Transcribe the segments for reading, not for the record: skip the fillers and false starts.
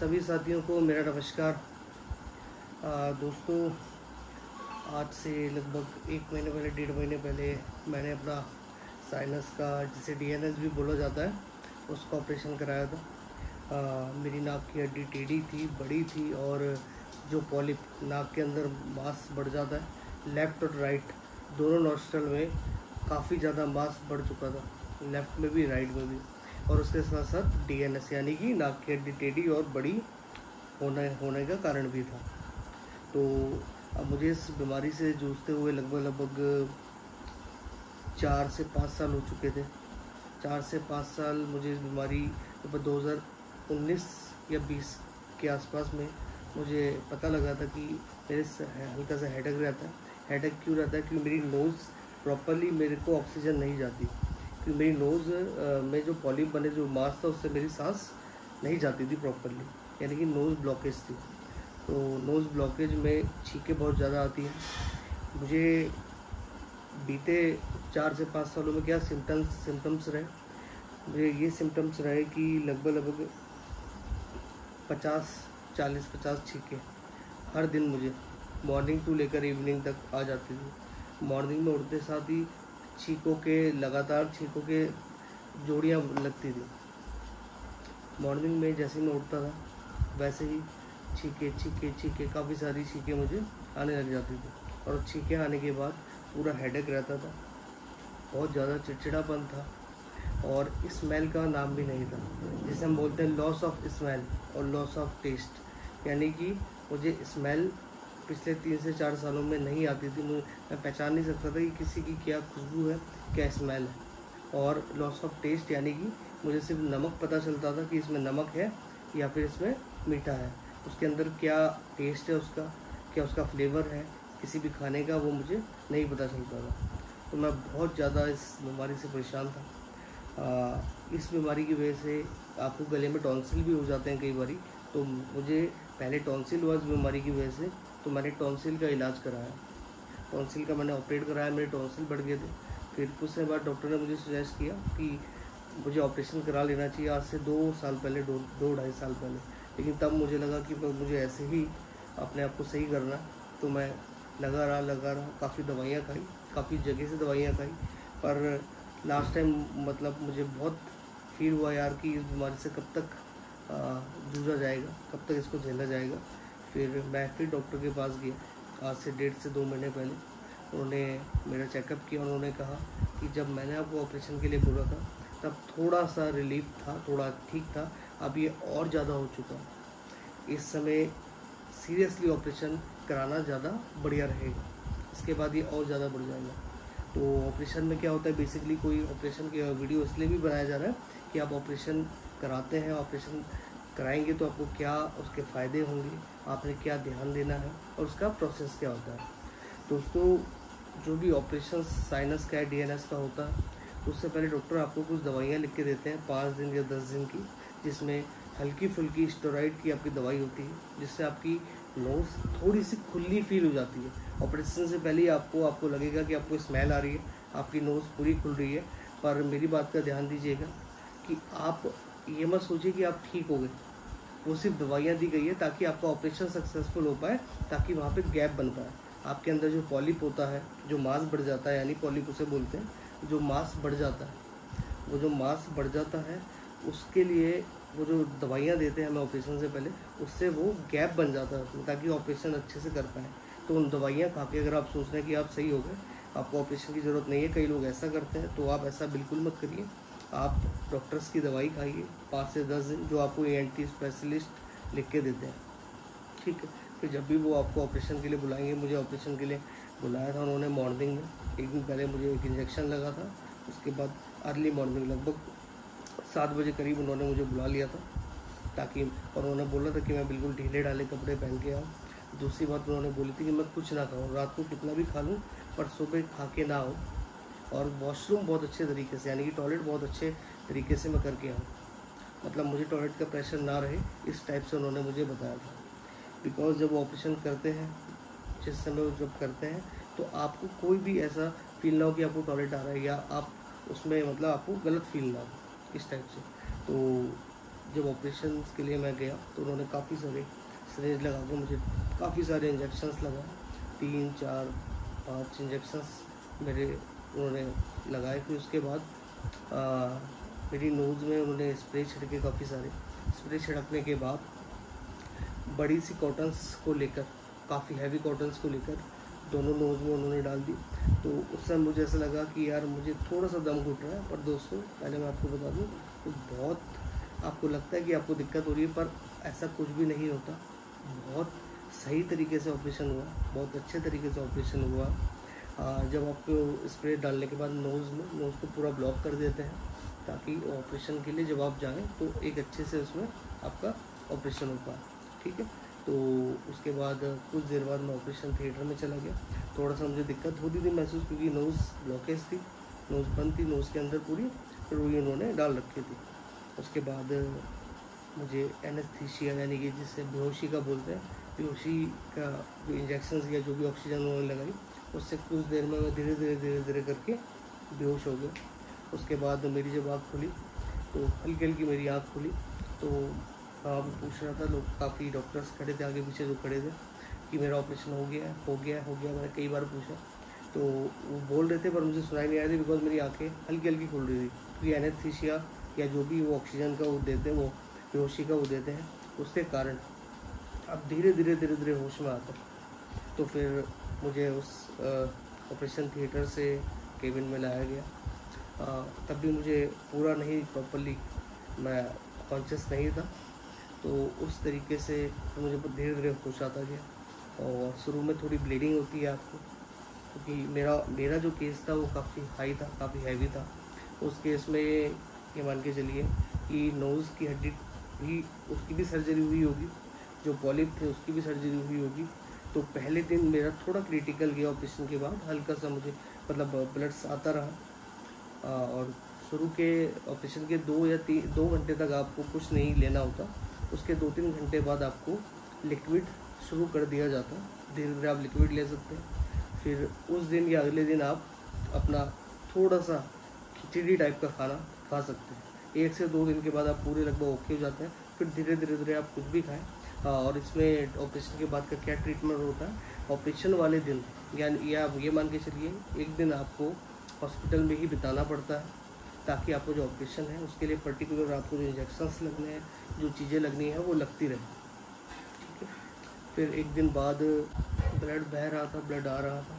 सभी साथियों को मेरा नमस्कार। दोस्तों, आज से लगभग 1 महीने पहले, 1.5 महीने पहले मैंने अपना साइनस का, जिसे डीएनएस भी बोला जाता है, उसका ऑपरेशन कराया था। मेरी नाक की हड्डी टेढ़ी थी, बड़ी थी, और जो पॉलिप, नाक के अंदर मांस बढ़ जाता है, लेफ़्ट और राइट दोनों नॉस्ट्रल में काफ़ी ज़्यादा मांस बढ़ चुका था, लेफ़्ट में भी राइट में भी, और उसके साथ साथ डीएनएस यानी कि नाक की हड्डी टेढ़ी और बड़ी होने का कारण भी था। तो अब मुझे इस बीमारी से जूझते हुए लगभग 4 से 5 साल हो चुके थे। 4 से 5 साल मुझे इस बीमारी, 2019 या 20 के आसपास में मुझे पता लगा था कि मेरे हल्का सा हेडेक रहता है। हेडेक क्यों रहता है? क्योंकि मेरी नोज़ प्रॉपरली, मेरे को ऑक्सीजन नहीं जाती, क्योंकि मेरी नोज़ में जो पॉलिप बने, जो मांस था, उससे मेरी सांस नहीं जाती थी प्रॉपरली, यानी कि नोज़ ब्लॉकेज थी। तो नोज़ ब्लॉकेज में छींकें बहुत ज़्यादा आती हैं। मुझे बीते 4 से 5 सालों में क्या सिम्टम्स रहे, मुझे ये सिम्टम्स रहे कि लगभग 50 छींकें हर दिन मुझे मॉर्निंग टू लेकर इवनिंग तक आ जाती थी। मॉर्निंग में उठते साथ ही लगातार छींकों के जोड़ियाँ लगती थी। मॉर्निंग में जैसे मैं उठता था, वैसे ही छींके काफ़ी सारी छींकें मुझे आने लग जाती थी, और छींकें आने के बाद पूरा हेडेक रहता था, बहुत ज़्यादा चिड़चिड़ापन था, और स्मेल का नाम भी नहीं था, जिसे हम बोलते हैं लॉस ऑफ स्मेल और लॉस ऑफ टेस्ट, यानी कि मुझे स्मेल पिछले 3 से 4 सालों में नहीं आती थी। मैं पहचान नहीं सकता था कि किसी की क्या खुशबू है, क्या स्मेल है। और लॉस ऑफ टेस्ट यानी कि मुझे सिर्फ नमक पता चलता था कि इसमें नमक है या फिर इसमें मीठा है, उसके अंदर क्या टेस्ट है उसका, क्या उसका फ्लेवर है किसी भी खाने का, वो मुझे नहीं पता चलता था। तो मैं बहुत ज़्यादा इस बीमारी से परेशान था। इस बीमारी की वजह से आपको गले में टॉन्सिल भी हो जाते हैं कई बारी। तो मुझे पहले टॉन्सिल हुआ इस बीमारी की वजह से, तो मैंने टॉन्सिल का इलाज कराया। टॉन्सिल का मैंने ऑपरेट कराया, मेरे टॉन्सिल बढ़ गए थे। फिर कुछ समय बाद डॉक्टर ने मुझे सजेस्ट किया कि मुझे ऑपरेशन करा लेना चाहिए, आज से 2 साल पहले, 2-2.5 साल पहले। लेकिन तब मुझे लगा कि मुझे ऐसे ही अपने आप को सही करना है। तो मैं लगा रहा, काफ़ी दवाइयाँ खाई, काफ़ी जगह से दवाइयाँ खाई, पर लास्ट टाइम मतलब मुझे बहुत फील हुआ यार कि इस बीमारी से कब तक जूझा जाएगा, कब तक इसको झेला जाएगा। फिर मैं डॉक्टर के पास गया आज से 1.5 से 2 महीने पहले। उन्होंने मेरा चेकअप किया, उन्होंने कहा कि जब मैंने आपको ऑपरेशन के लिए बोला था तब थोड़ा सा रिलीफ था, थोड़ा ठीक था, अब ये और ज़्यादा हो चुका है। इस समय सीरियसली ऑपरेशन कराना ज़्यादा बढ़िया रहेगा, इसके बाद ये और ज़्यादा बढ़ जाएगा। तो ऑपरेशन में क्या होता है, बेसिकली कोई ऑपरेशन की वीडियो इसलिए भी बनाया जा रहा है कि आप ऑपरेशन कराते हैं, ऑपरेशन कराएंगे तो आपको क्या उसके फ़ायदे होंगे, आपने क्या ध्यान देना है, और उसका प्रोसेस क्या होता है। दोस्तों, जो भी ऑपरेशन साइनस का, डीएनएस का होता है, उससे पहले डॉक्टर आपको कुछ दवाइयाँ लिख के देते हैं 5 दिन या 10 दिन की, जिसमें हल्की फुल्की स्टेरॉइड की आपकी दवाई होती है, जिससे आपकी नोज़ थोड़ी सी खुली फील हो जाती है। ऑपरेशन से पहले ही आपको लगेगा कि आपको स्मेल आ रही है, आपकी नोज़ पूरी खुल रही है। पर मेरी बात का ध्यान दीजिएगा कि आप ये मत सोचिए कि आप ठीक हो गए, वो सिर्फ दवाइयाँ दी गई है ताकि आपका ऑपरेशन सक्सेसफुल हो पाए, ताकि वहाँ पे गैप बन पाए। आपके अंदर जो पॉलिप होता है, जो मांस बढ़ जाता है, यानी पॉलिप उसे बोलते हैं, जो मांस बढ़ जाता है, वो जो मांस बढ़ जाता है, उसके लिए वो जो दवाइयाँ देते हैं हमें ऑपरेशन से पहले, उससे वो गैप बन जाता है ताकि ऑपरेशन अच्छे से कर पाएँ। तो उन दवाइयाँ खा के अगर आप सोच रहे हैं कि आप सही हो गए, आपको ऑपरेशन की ज़रूरत नहीं है, कई लोग ऐसा करते हैं, तो आप ऐसा बिल्कुल मत करिए। आप डॉक्टर्स की दवाई खाइए 5 से 10 दिन, जो आपको ENT स्पेशलिस्ट लिख के देते हैं, ठीक है। फिर जब भी वो आपको ऑपरेशन के लिए बुलाएंगे, मुझे ऑपरेशन के लिए बुलाया था उन्होंने मॉर्निंग में, 1 दिन पहले मुझे एक इंजेक्शन लगा था, उसके बाद अर्ली मॉर्निंग लगभग 7 बजे करीब उन्होंने मुझे बुला लिया था, ताकि, और उन्होंने बोला था कि मैं बिल्कुल ढीले ढाले कपड़े पहन के आऊँ। दूसरी बात उन्होंने बोली थी कि मैं कुछ ना खाऊँ, रात को कितना भी खा लूँ, पर सुबह खा के ना आऊँ, और वॉशरूम बहुत अच्छे तरीके से, यानी कि टॉयलेट बहुत अच्छे तरीके से मैं करके आऊँ, मतलब मुझे टॉयलेट का प्रेशर ना रहे, इस टाइप से उन्होंने मुझे बताया था। बिकॉज जब ऑपरेशन करते हैं, जिस समय जब करते हैं, तो आपको कोई भी ऐसा फील ना हो कि आपको टॉयलेट आ रहा है, या आप उसमें मतलब आपको गलत फील ना हो, इस टाइप से। तो जब ऑपरेशन के लिए मैं गया तो उन्होंने काफ़ी सारे सिरिंज लगा के मुझे काफ़ी सारे इंजेक्शंस लगाए, 3, 4, 5 इंजेक्शंस मेरे उन्होंने लगाए। फिर उसके बाद मेरी नोज़ में उन्होंने स्प्रे छिड़के, काफ़ी सारे स्प्रे छिड़कने के बाद बड़ी सी कॉटन्स को लेकर, काफ़ी हैवी कॉटन्स को लेकर दोनों नोज़ में उन्होंने डाल दी। तो उस समय मुझे ऐसा लगा कि यार मुझे थोड़ा सा दम घुट रहा है। पर दोस्तों पहले मैं आपको बता दूं, तो बहुत आपको लगता है कि आपको दिक्कत हो रही है, पर ऐसा कुछ भी नहीं होता। बहुत सही तरीके से ऑपरेशन हुआ, बहुत अच्छे तरीके से ऑपरेशन हुआ। जब आपको स्प्रे डालने के बाद नोज़ को पूरा ब्लॉक कर देते हैं, ताकि ऑपरेशन के लिए जब आप जाएँ तो एक अच्छे से उसमें आपका ऑपरेशन हो पाए, ठीक है। तो उसके बाद कुछ देर बाद मैं ऑपरेशन थिएटर में चला गया। थोड़ा सा मुझे दिक्कत होती थी महसूस, क्योंकि नोज़ ब्लॉकेज थी, नोज़ बंद थी, नोज़ के अंदर पूरी रुई उन्होंने डाल रखी थी। उसके बाद मुझे एनेस्थीसिया यानी कि जिससे बेहोशी का बोलते हैं, बेहोशी का जो इंजेक्शन या जो भी ऑक्सीजन उन्होंने लगाई, उससे कुछ देर में मैं धीरे धीरे करके बेहोश हो गया। उसके बाद मेरी जब आँख खुली तो हल्की हल्की मेरी आँख खुली। तो पूछ रहा था, लोग काफ़ी डॉक्टर्स खड़े थे आगे पीछे जो खड़े थे, कि मेरा ऑपरेशन हो गया। मैंने कई बार पूछा तो वो बोल रहे थे, पर मुझे सुनाई नहीं आ रही थी, बिकॉज मेरी आंखें हल्की हल्की खुल रही थी। क्योंकि एनेस्थीसिया या जो भी वो ऑक्सीजन का वो देते हैं, वो बेहोशी का वो देते हैं, उसके कारण अब धीरे धीरे होश में आता। तो फिर मुझे उस ऑपरेशन थिएटर से केबिन में लाया गया। तब भी मुझे पूरा नहीं, प्रॉपरली मैं कॉन्शियस नहीं था। तो उस तरीके से मुझे धीरे धीरे होश आता गया। और शुरू में थोड़ी ब्लीडिंग होती है आपको, क्योंकि मेरा जो केस था वो काफ़ी हाई था, काफ़ी हैवी था। उस केस में ये मान के चलिए कि नोज़ की हड्डी भी, उसकी भी सर्जरी हुई होगी, जो पॉलिप थे उसकी भी सर्जरी हुई होगी। तो पहले दिन मेरा थोड़ा क्रिटिकल गया ऑपरेशन के बाद, हल्का सा मुझे मतलब ब्लड्स आता रहा। और शुरू के ऑपरेशन के 2 घंटे तक आपको कुछ नहीं लेना होता। उसके 2-3 घंटे बाद आपको लिक्विड शुरू कर दिया जाता है, धीरे धीरे आप लिक्विड ले सकते हैं। फिर उस दिन या अगले दिन आप अपना थोड़ा सा खिचड़ी टाइप का खाना खा सकते हैं। 1 से 2 दिन के बाद आप पूरे लगभग ओके हो जाते हैं। फिर धीरे धीरे आप कुछ भी खाएं। और इसमें ऑपरेशन के बाद का क्या ट्रीटमेंट होता है, ऑपरेशन वाले दिन या ये मान के चलिए एक दिन आपको हॉस्पिटल में ही बिताना पड़ता है, ताकि आपको जो ऑपरेशन है उसके लिए पर्टिकुलर आपको जो इंजेक्शंस लगने हैं, जो चीज़ें लगनी है वो लगती रहे, ठीक है। फिर एक दिन बाद ब्लड बह रहा था, ब्लड आ रहा था,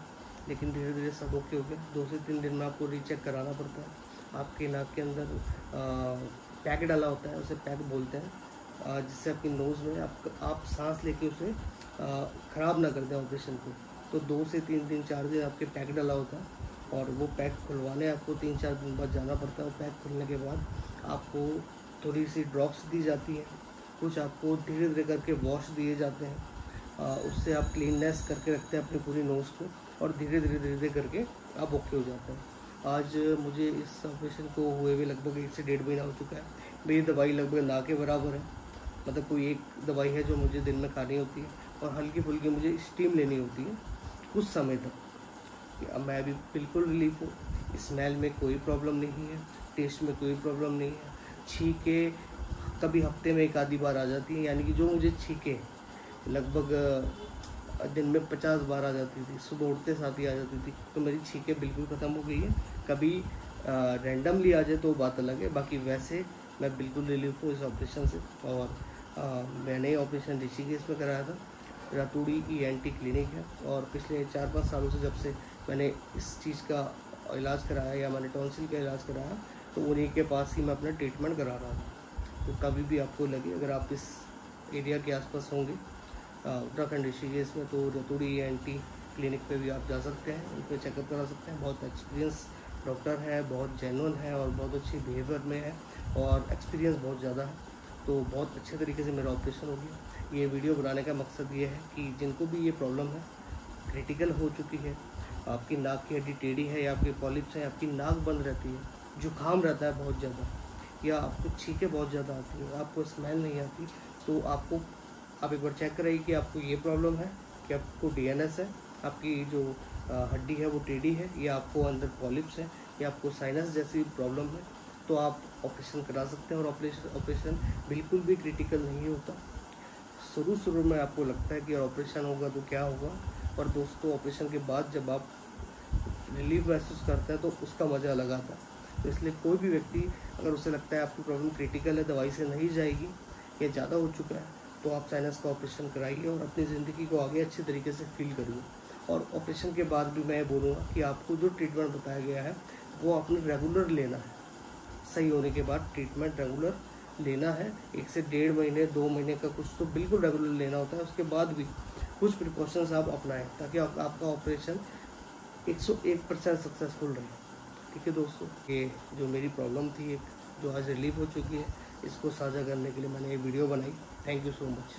लेकिन धीरे धीरे सब ओके हो गया। 2 से 3 दिन में आपको रीचेक कराना पड़ता है। आपके नाक के अंदर पैक डाला होता है, उसे पैक बोलते हैं, जिससे आपकी नोज़ में आप सांस लेके उसे ख़राब ना कर दें ऑपरेशन को। तो 2 से 3 दिन 4 दिन आपके पैक डाला होता है, और वो पैक खुलवाने आपको 3-4 दिन बाद जाना पड़ता है। वो पैक खुलने के बाद आपको थोड़ी सी ड्रॉप्स दी जाती है, कुछ आपको धीरे धीरे करके वॉश दिए जाते हैं। उससे आप क्लीननेस करके रखते हैं अपनी पूरी नोज़ को, और धीरे धीरे करके आप ओके हो जाते हैं। आज मुझे इस ऑपरेशन को हुए हुए लगभग 1 से 1.5 महीना हो चुका है। मेरी दवाई लगभग ना के बराबर है, मतलब कोई एक दवाई है जो मुझे दिन में खानी होती है, और हल्की फुल्की मुझे स्टीम लेनी होती है कुछ समय तक। अब मैं अभी बिल्कुल रिलीफ हूँ। स्मेल में कोई प्रॉब्लम नहीं है, टेस्ट में कोई प्रॉब्लम नहीं है। छींके कभी हफ्ते में 1 आधी बार आ जाती है, यानी कि जो मुझे छींके लगभग दिन में 50 बार आ जाती थी, सुबह उठते साथ ही आ जाती थी। तो मेरी छींके बिल्कुल ख़त्म हो गई है। कभी रैंडमली आ जाए तो बात अलग है, बाकी वैसे मैं बिल्कुल रिलीफ हूँ इस ऑपरेशन से। और मैंने ऑपरेशन ऋषिकेश में कराया था, रतूड़ी ENT क्लिनिक है, और पिछले 4-5 सालों से जब से मैंने इस चीज़ का इलाज कराया, या मैंने टॉन्सिल का इलाज कराया, तो उन्हीं के पास ही मैं अपना ट्रीटमेंट करा रहा था। तो कभी भी आपको लगे, अगर आप इस एरिया के आसपास होंगे उत्तराखंड ऋषिकेश में, तो रतूड़ी ENT क्लिनिक पे भी आप जा सकते हैं, उन पर चेकअप करा सकते हैं। बहुत एक्सपीरियंस डॉक्टर है, बहुत जेन्युइन है, और बहुत अच्छी बिहेवियर में है, और एक्सपीरियंस बहुत ज़्यादा है। तो बहुत अच्छे तरीके से मेरा ऑपरेशन हो गया। ये वीडियो बनाने का मकसद ये है कि जिनको भी ये प्रॉब्लम है, क्रिटिकल हो चुकी है, आपकी नाक की हड्डी टेढ़ी है, या आपके पॉलिप्स हैं, आपकी नाक बंद रहती है, जुकाम रहता है बहुत ज़्यादा, या आपको छींकें बहुत ज़्यादा आती है, आपको स्मेल नहीं आती, तो आप एक बार चेक कराइए कि आपको ये प्रॉब्लम है, कि आपको DNS है, आपकी जो हड्डी है वो टेढ़ी है, या आपको अंदर पॉलिप्स है, या आपको साइनस जैसी प्रॉब्लम है, तो आप ऑपरेशन करा सकते हैं। और ऑपरेशन बिल्कुल भी क्रिटिकल नहीं होता। शुरू में आपको लगता है कि ऑपरेशन होगा तो क्या होगा, और दोस्तों ऑपरेशन के बाद जब आप रिलीफ महसूस करते हैं तो उसका मज़ा अलग आता है। तो इसलिए कोई भी व्यक्ति अगर उसे लगता है आपकी प्रॉब्लम क्रिटिकल है, दवाई से नहीं जाएगी या ज़्यादा हो चुका है, तो आप साइनस का ऑपरेशन कराइए और अपनी ज़िंदगी को आगे अच्छे तरीके से फील करिए। और ऑपरेशन के बाद भी मैं बोलूँगा कि आपको जो ट्रीटमेंट बताया गया है वो आपने रेगुलर लेना है। सही होने के बाद ट्रीटमेंट रेगुलर लेना है। 1 से 1.5 महीने 2 महीने का कुछ तो बिल्कुल रेगुलर लेना होता है। उसके बाद भी कुछ प्रिकॉशंस आप अपनाएं ताकि आपका ऑपरेशन 101% सक्सेसफुल रहे। ठीक है दोस्तों, ये जो मेरी प्रॉब्लम थी एक जो आज रिलीफ हो चुकी है, इसको साझा करने के लिए मैंने ये वीडियो बनाई। Thank you so much.